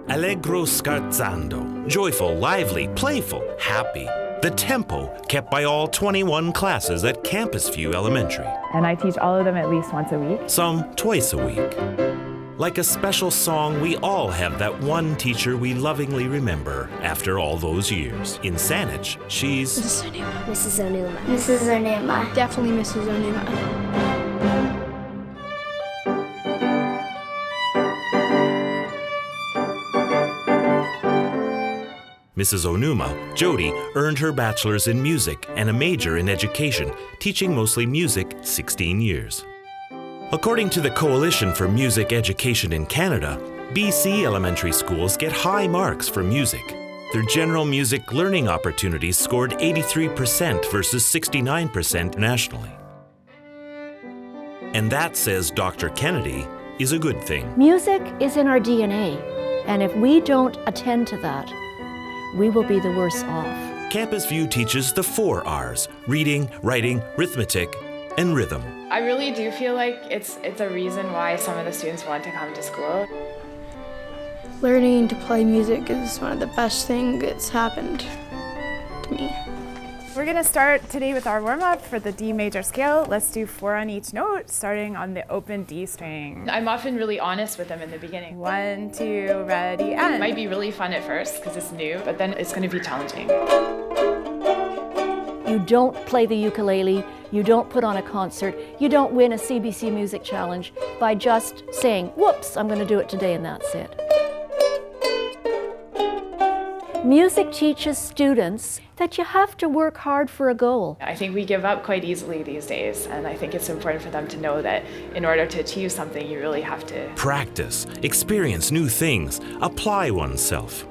Allegro scherzando, joyful, lively, playful, happy. The tempo kept by all 21 classes at Campus View Elementary. And I teach all of them at least once a week. Some twice a week. Like a special song, we all have that one teacher we lovingly remember after all those years. In Saanich, she's Mrs. Onuma. Mrs. Onuma. Mrs. Onuma. Definitely Mrs. Onuma. Mrs. Onuma, Jody, earned her bachelor's in music and a major in education, teaching mostly music 16 years. According to the Coalition for Music Education in Canada, BC elementary schools get high marks for music. Their general music learning opportunities scored 83% versus 69% nationally. And that, says Dr. Kennedy, is a good thing. Music is in our DNA, and if we don't attend to that, we will be the worse off. Campus View teaches the 4 R's: reading, writing, arithmetic, and rhythm. I really do feel like it's a reason why some of the students want to come to school. Learning to play music is one of the best things that's happened to me. We're going to start today with our warm-up for the D major scale. Let's do 4 on each note, starting on the open D string. I'm often really honest with them in the beginning. 1, 2, ready, and. It might be really fun at first because it's new, but then it's going to be challenging. You don't play the ukulele, you don't put on a concert, you don't win a CBC Music Challenge by just saying, whoops, I'm going to do it today and that's it. Music teaches students that you have to work hard for a goal. I think we give up quite easily these days, and I think it's important for them to know that in order to achieve something, you really have to practice, experience new things, apply oneself.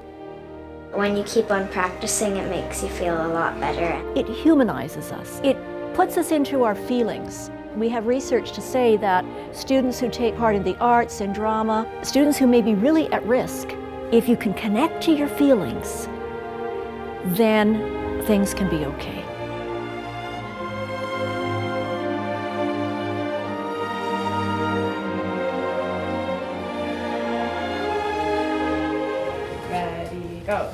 When you keep on practicing, it makes you feel a lot better. It humanizes us. It puts us into our feelings. We have research to say that students who take part in the arts and drama, students who may be really at risk, if you can connect to your feelings, then things can be okay. ready, go.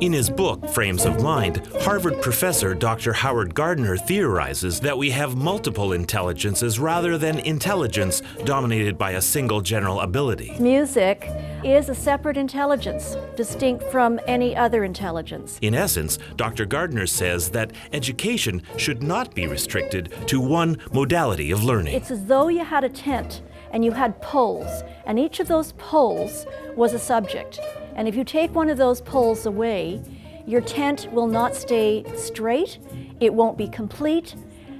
In his book, Frames of Mind, Harvard professor Dr. Howard Gardner theorizes that we have multiple intelligences rather than intelligence dominated by a single general ability. Music is a separate intelligence, distinct from any other intelligence. In essence, Dr. Gardner says that education should not be restricted to one modality of learning. It's as though you had a tent and you had poles, and each of those poles was a subject. And if you take one of those poles away, your tent will not stay straight, it won't be complete.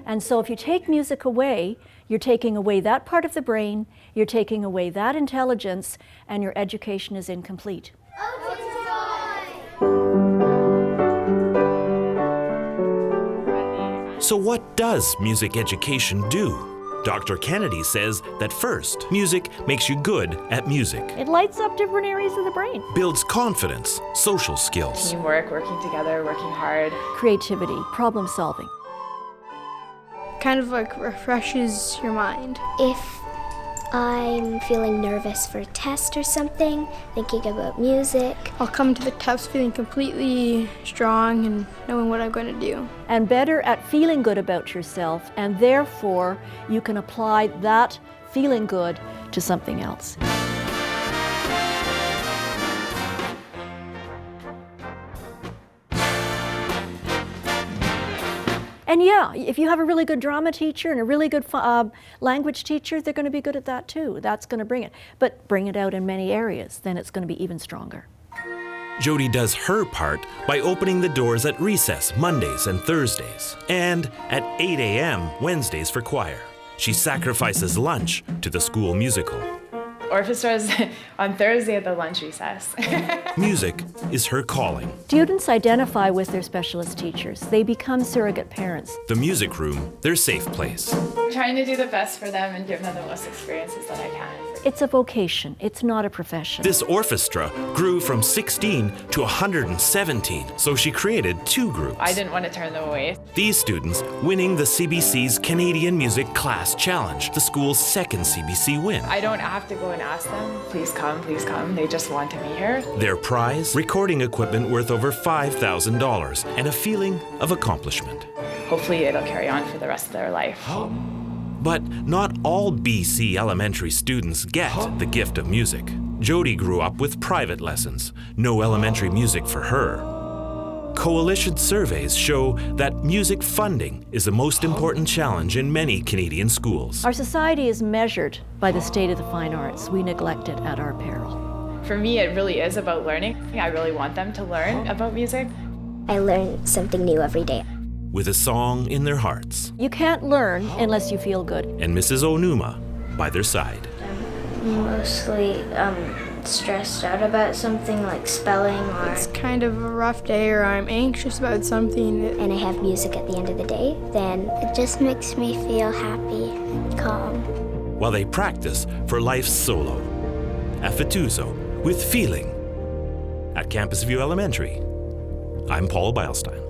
And so if you take music away, you're taking away that part of the brain, you're taking away that intelligence, and your education is incomplete. So what does music education do? Dr. Kennedy says that first, music makes you good at music. It lights up different areas of the brain. Builds confidence, social skills. Teamwork, working together, working hard. Creativity, problem solving. Kind of like refreshes your mind. If I'm feeling nervous for a test or something, thinking about music, I'll come to the test feeling completely strong and knowing what I'm going to do. And better at feeling good about yourself, and therefore you can apply that feeling good to something else. And yeah, if you have a really good drama teacher and a really good language teacher, they're going to be good at that too. That's going to bring it. But bring it out in many areas, then it's going to be even stronger. Jody does her part by opening the doors at recess Mondays and Thursdays, and at 8 a.m. Wednesdays for choir. She sacrifices lunch to the school musical. Orchestra's on Thursday at the lunch recess. Music is her calling. Students identify with their specialist teachers. They become surrogate parents. The music room, their safe place. I'm trying to do the best for them and give them the most experiences that I can. It's a vocation. It's not a profession. This orchestra grew from 16 to 117, so she created 2 groups. I didn't want to turn them away. These students winning the CBC's Canadian Music Class Challenge, the school's 2nd CBC win. I don't have to go and ask them, please come, please come. They just want to be here. Their prize, recording equipment worth over $5,000 and a feeling of accomplishment. Hopefully it'll carry on for the rest of their life. But not all BC elementary students get the gift of music. Jody grew up with private lessons, no elementary music for her. Coalition surveys show that music funding is the most important challenge in many Canadian schools. Our society is measured by the state of the fine arts. We neglect it at our peril. For me, it really is about learning. I really want them to learn about music. I learn something new every day. With a song in their hearts. You can't learn unless you feel good. And Mrs. Onuma by their side. I'm mostly stressed out about something like spelling or... It's kind of a rough day or I'm anxious about something. And I have music at the end of the day, then it just makes me feel happy and calm. While they practice for life's solo. At Fituzo, with feeling. At Campus View Elementary, I'm Paul Beilstein.